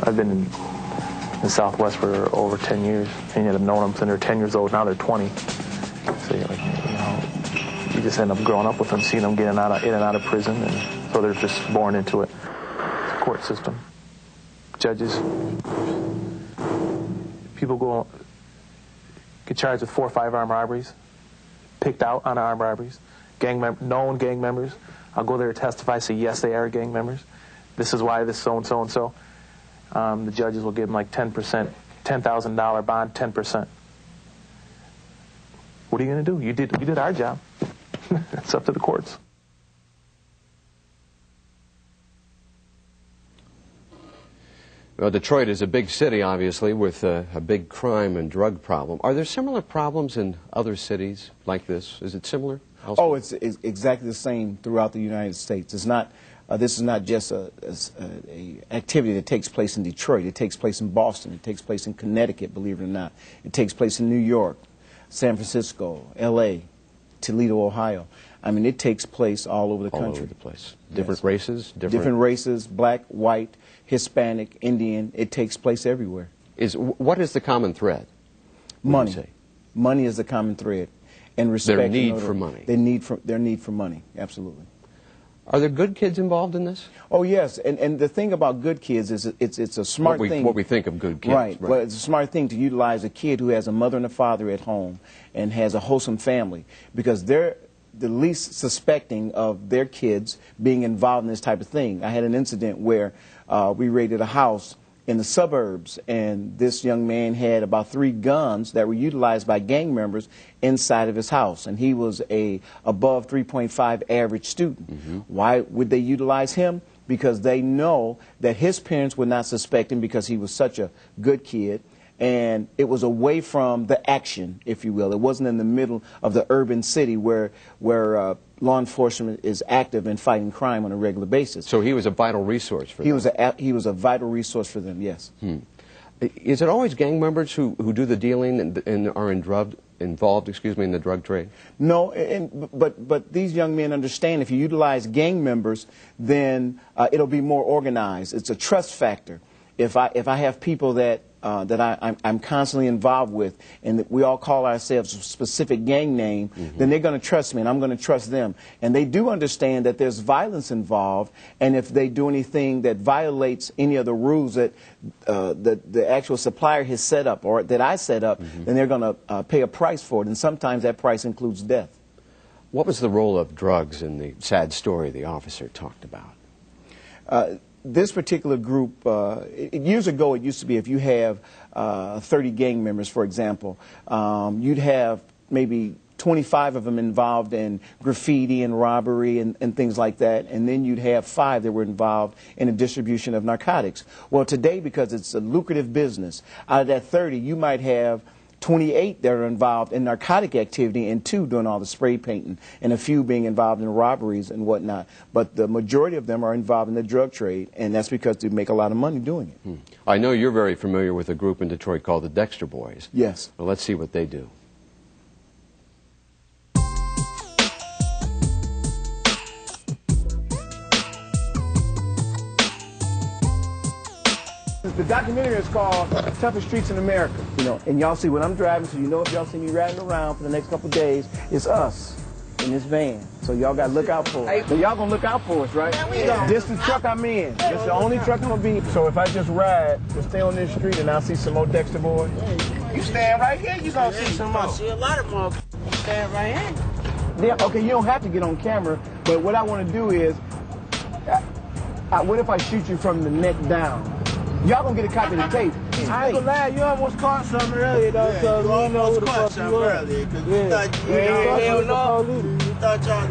I've been in Southwest for over 10 years, and you end up knowing them since they're 10 years old. Now they're 20. So you're like, you know, you just end up growing up with them, seeing them getting in and out of prison, and so they're just born into it. It's a court system. Judges, people get charged with 4 or 5 armed robberies, picked out on armed robberies, known gang members. I'll go there to testify, say yes, they are gang members. This is why this so-and-so and so. The judges will give them like 10%, $10,000 bond, 10%. What are you going to do? We did our job. It's up to the courts. Well, Detroit is a big city, obviously, with a big crime and drug problem. Are there similar problems in other cities like this? Is it similar elsewhere? Oh, it's exactly the same throughout the United States. It's not. This is not just a activity that takes place in Detroit. It takes place in Boston. It takes place in Connecticut, believe it or not. It takes place in New York, San Francisco, L.A., Toledo, Ohio. I mean, it takes place all over the country. All over the place. Different races? Different races, black, white, Hispanic, Indian. It takes place everywhere. What is the common thread? Money. Money is the common thread. And respect. Their need for money. Their need for money, absolutely. Are there good kids involved in this? Oh, yes. And the thing about good kids is it's a smart thing. What we think of good kids. Right. Well, it's a smart thing to utilize a kid who has a mother and a father at home and has a wholesome family, because they're the least suspecting of their kids being involved in this type of thing. I had an incident where we raided a house in the suburbs, and this young man had about 3 guns that were utilized by gang members inside of his house, and he was a above 3.5 average student. Mm-hmm. Why would they utilize him? Because they know that his parents would not suspect him because he was such a good kid, and it was away from the action, if you will. It wasn't in the middle of the urban city where law enforcement is active in fighting crime on a regular basis. So he was a vital resource for them. He was a vital resource for them, yes. Is it always gang members who do the dealing and are involved in the drug trade? No, but these young men understand if you utilize gang members, then it'll be more organized. It's a trust factor. If I have people that I'm constantly involved with, and that we all call ourselves a specific gang name, then they're going to trust me, and I'm going to trust them. And they do understand that there's violence involved, and if they do anything that violates any of the rules that the actual supplier has set up or that I set up, then they're going to pay a price for it, and sometimes that price includes death. What was the role of drugs in the sad story the officer talked about? This particular group, years ago it used to be if you have 30 gang members, for example, you'd have maybe 25 of them involved in graffiti and robbery and things like that, and then you'd have 5 that were involved in the distribution of narcotics. Well, today, because it's a lucrative business, out of that 30, you might have 28 that are involved in narcotic activity and 2 doing all the spray painting and a few being involved in robberies and whatnot. But the majority of them are involved in the drug trade, and that's because they make a lot of money doing it. I know you're very familiar with a group in Detroit called the Dexter Boys. Yes. Well, let's see what they do. The documentary is called Toughest Streets in America. You know, and y'all see when I'm driving, so you know if y'all see me riding around for the next couple of days, it's us in this van. So y'all got to look out for us. So y'all going to look out for us, right? This is the truck I'm in. This is the only truck I'm going to be. So if I just ride, just stay on this street and I'll see some more Dexter Boys. You stand right here, you going to see some more. I'll see a lot of more. Stand right here. Yeah, okay, you don't have to get on camera, but what I want to do is, what if I shoot you from the neck down? Y'all gonna get a copy of the tape. I ain't gonna lie, you almost caught something earlier, though. Yeah, So you almost caught something earlier. Cause you thought y'all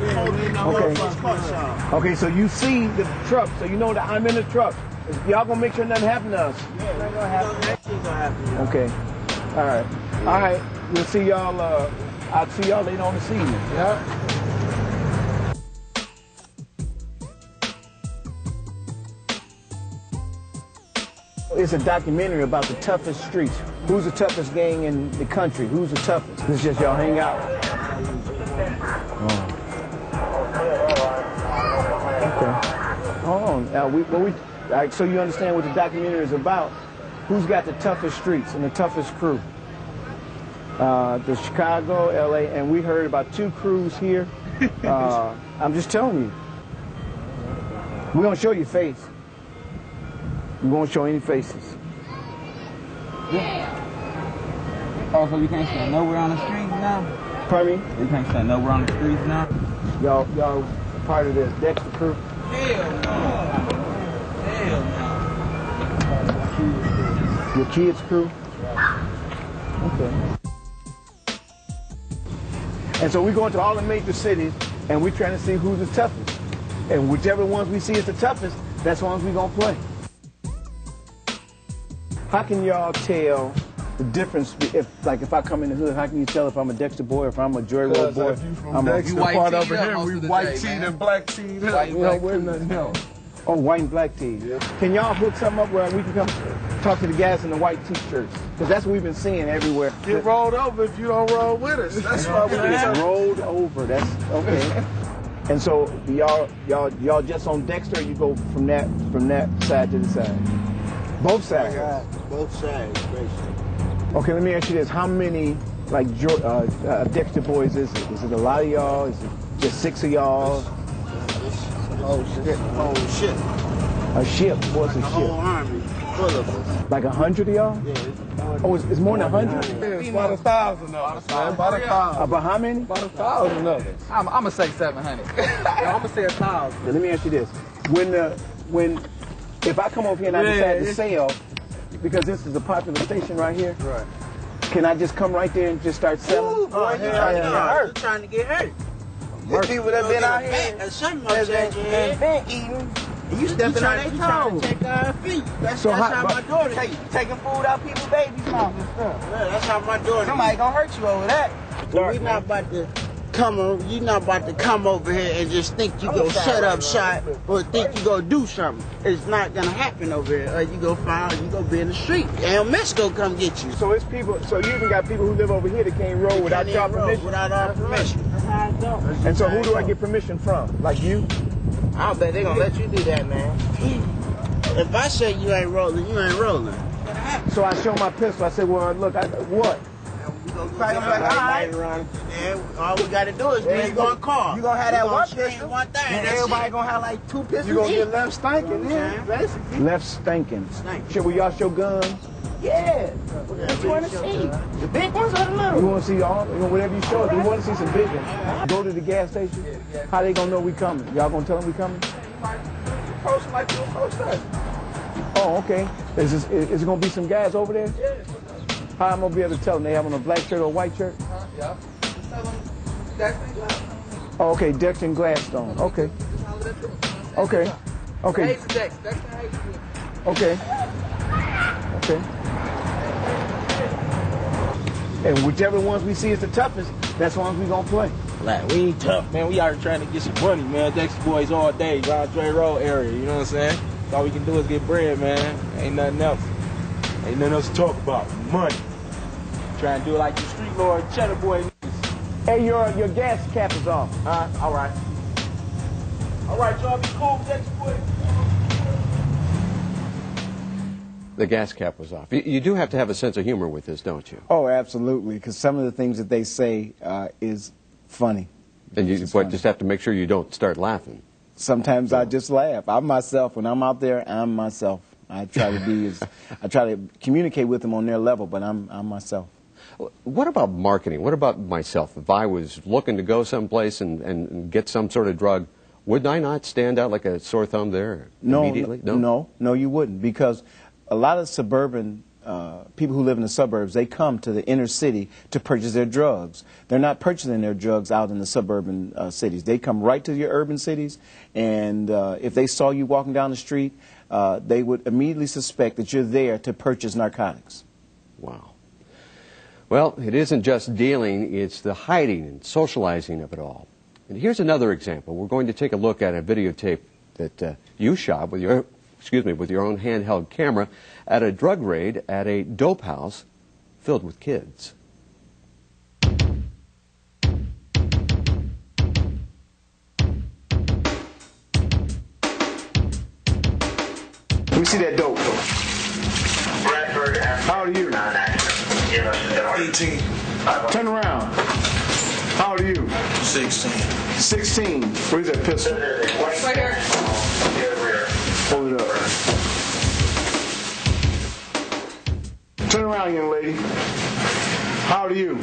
almost caught something. Okay, so you see the truck, so you know that I'm in the truck. Y'all gonna make sure nothing happen to us. Yeah, it's gonna happen. Okay. All right. All right. We'll see y'all. I'll see y'all later on this evening. Yeah. It's a documentary about the toughest streets. Who's the toughest gang in the country? Who's the toughest? It's just y'all hang out. Oh. Okay. Hold on. Now, so you understand what the documentary is about. Who's got the toughest streets and the toughest crew? The Chicago, LA, and we heard about 2 crews here. I'm just telling you. We're going to show your face. We won't show any faces. Oh, so we can't stand nowhere on the streets now? Pardon me? We can't stand nowhere on the streets now? Y'all part of the Dexter crew? Hell no. Hell no. Your kids' crew? Okay. And so we're going to all the major cities, and we're trying to see who's the toughest. And whichever ones we see is the toughest, that's the ones we're going to play. How can y'all tell the difference if I come in the hood? How can you tell if I'm a Dexter boy or if I'm a Joy Road boy? If you from Dexter part over here, we white teed and black teed. We don't wear nothing else. Oh, white and black tees. Yeah. Can y'all hook something up where we can come talk to the guys in the white t-shirts? Because that's what we've been seeing everywhere. Get rolled over if you don't roll with us. That's why we get rolled over. That's okay. And so y'all just on Dexter, or you go from that side to the side? Both sides. Both sides, basically. Okay, let me ask you this: how many Dexter boys is it? Is it a lot of y'all? Is it just 6 of y'all? Whole ship. A ship? What's a ship? A whole army full of us. Like 100 of y'all? Yeah. Oh, it's more than 100? Yeah, it's about 1,000 of us. About 1,000. About how many? About 1,000 of us. I'm gonna say 700. I'm gonna say 1,000. Let me ask you this: if I come over here and I decide to sell, because this is a popular station right here, right? Can I just come right there and just start selling? Ooh, boy, you're trying to get hurt. There's people that been out here and been eating. You stepping on their toes. Take our feet. That's how my daughter taking food out people's babies' mouths and stuff. Yeah, that's how my daughter. Somebody gonna hurt you over that. We not about to you're not about to come over here and just think you go shut up shop or think you go do something. It's not gonna happen over here. Or you go be in the street. And Miss go come get you. So it's people. So you even got people who live over here that can't roll without your permission. Without our permission. That's how it goes. And so who do I get permission from? Like you? I bet they gonna let you do that, man. If I say you ain't rolling, you ain't rolling. So I show my pistol. I say, well, look, what? All we gotta do is be going car. You gonna have that one pistol. One thing. And everybody gonna have like 2 pistols. You gonna get left stinking, then, basically. Left stinking. Should y'all show guns? Yeah. What you wanna see? The big ones or the little ones? We wanna see all, whatever you show us. We wanna see some big ones. Go to the gas station. How they gonna know we coming? Y'all gonna tell them we coming? Post like you post us. Oh, okay. Is it gonna be some guys over there? Yeah. How am I gonna be able to tell them? They have on a black shirt or a white shirt? Yeah. Just tell them Dexter and Gladstone. Oh, okay, Dexter and Gladstone. Okay. Okay. Okay. Okay. Okay. And whichever ones we see is the toughest, that's the ones we gonna play. Like, we ain't tough, man. We out here trying to get some money, man. Dexter boys all day, around Dre Road area, you know what I'm saying? All we can do is get bread, man. Ain't nothing else. Ain't nothing else to talk about. Money. Trying to do it like you street lord, cheddar boy. Hey, your gas cap is off. All right. All right, y'all be cool, Dexter boy. The gas cap was off. You do have to have a sense of humor with this, don't you? Oh, absolutely, because some of the things that they say is funny. And you just have to make sure you don't start laughing. Sometimes I just laugh. I'm myself. When I'm out there, I'm myself. I try to communicate with them on their level, but I'm myself. What about marketing? What about myself? If I was looking to go someplace and get some sort of drug, would I not stand out like a sore thumb there immediately? No, you wouldn't, because a lot of suburban people who live in the suburbs, they come to the inner city to purchase their drugs. They're not purchasing their drugs out in the suburban cities. They come right to your urban cities, and if they saw you walking down the street, they would immediately suspect that you're there to purchase narcotics. Wow. Well, it isn't just dealing, it's the hiding and socializing of it all. And here's another example. We're going to take a look at a videotape that you shot with your own handheld camera at a drug raid at a dope house filled with kids. Let me see that dope. How old are you? 18. Turn around. How old are you? 16. 16. Where's that pistol? Right here. Hold it up. Turn around, young lady. How old are you?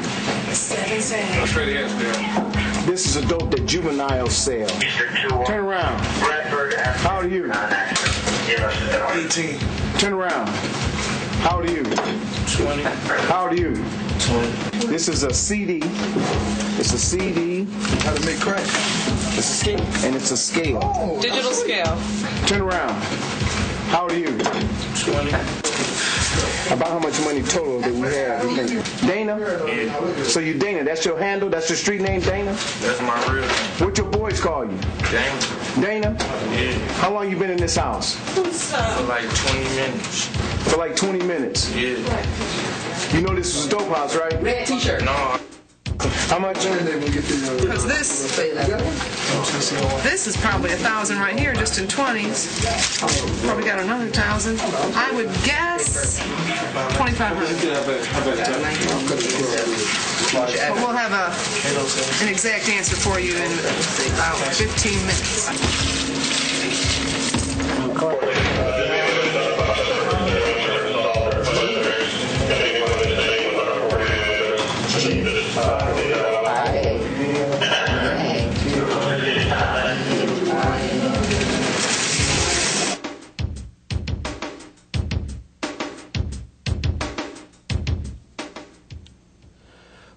17. Straight ahead, still. This is a dope that juveniles sell. Turn around. How old are you? 18. Turn around. How old are you? 20. How old are you? 20. This is a CD. It's a CD. How to make crack. It's a scale. And it's a scale. Oh. Digital scale. Turn around. How old are you? 20. About how much money total that we have, you think? Dana? Yeah. So you Dana, that's your handle? That's your street name, Dana? That's my real name. What your boys call you? Dana. Dana? Yeah. How long you been in this house? For like 20 minutes. For like 20 minutes? Yeah. You know this was a dope house, right? Red t-shirt. No. How much? Because this is probably 1,000 right here, just in 20s. Probably got another 1,000. I would guess 2,500. But we'll have an exact answer for you in about 15 minutes.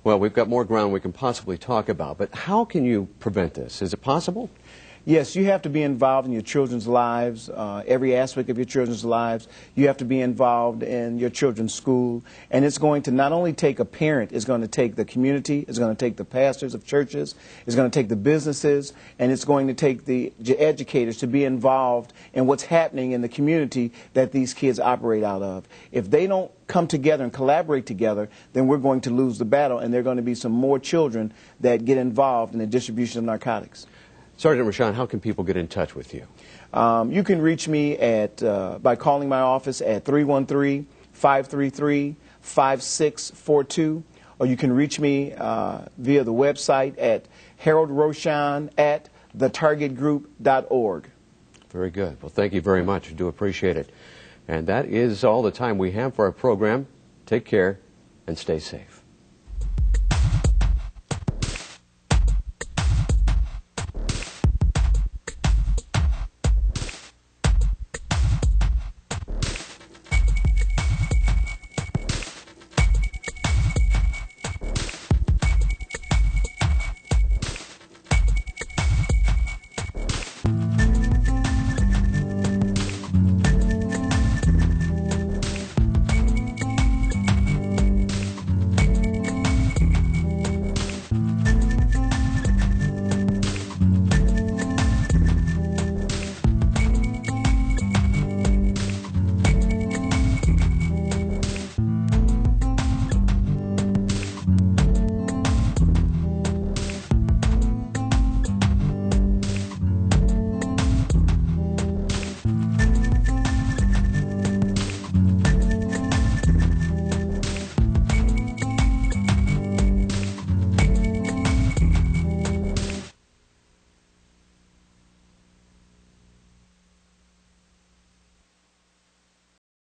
Well, we've got more ground we can possibly talk about, but how can you prevent this? Is it possible? Yes, you have to be involved in your children's lives, every aspect of your children's lives. You have to be involved in your children's school. And it's going to not only take a parent, it's going to take the community, it's going to take the pastors of churches, it's going to take the businesses, and it's going to take the educators to be involved in what's happening in the community that these kids operate out of. If they don't come together and collaborate together, then we're going to lose the battle, and there are going to be some more children that get involved in the distribution of narcotics. Sergeant Rashawn, how can people get in touch with you? You can reach me by calling my office at 313-533-5642, or you can reach me via the website at haroldroshan@thetargetgroup.org. Very good. Well, thank you very much. I do appreciate it. And that is all the time we have for our program. Take care and stay safe.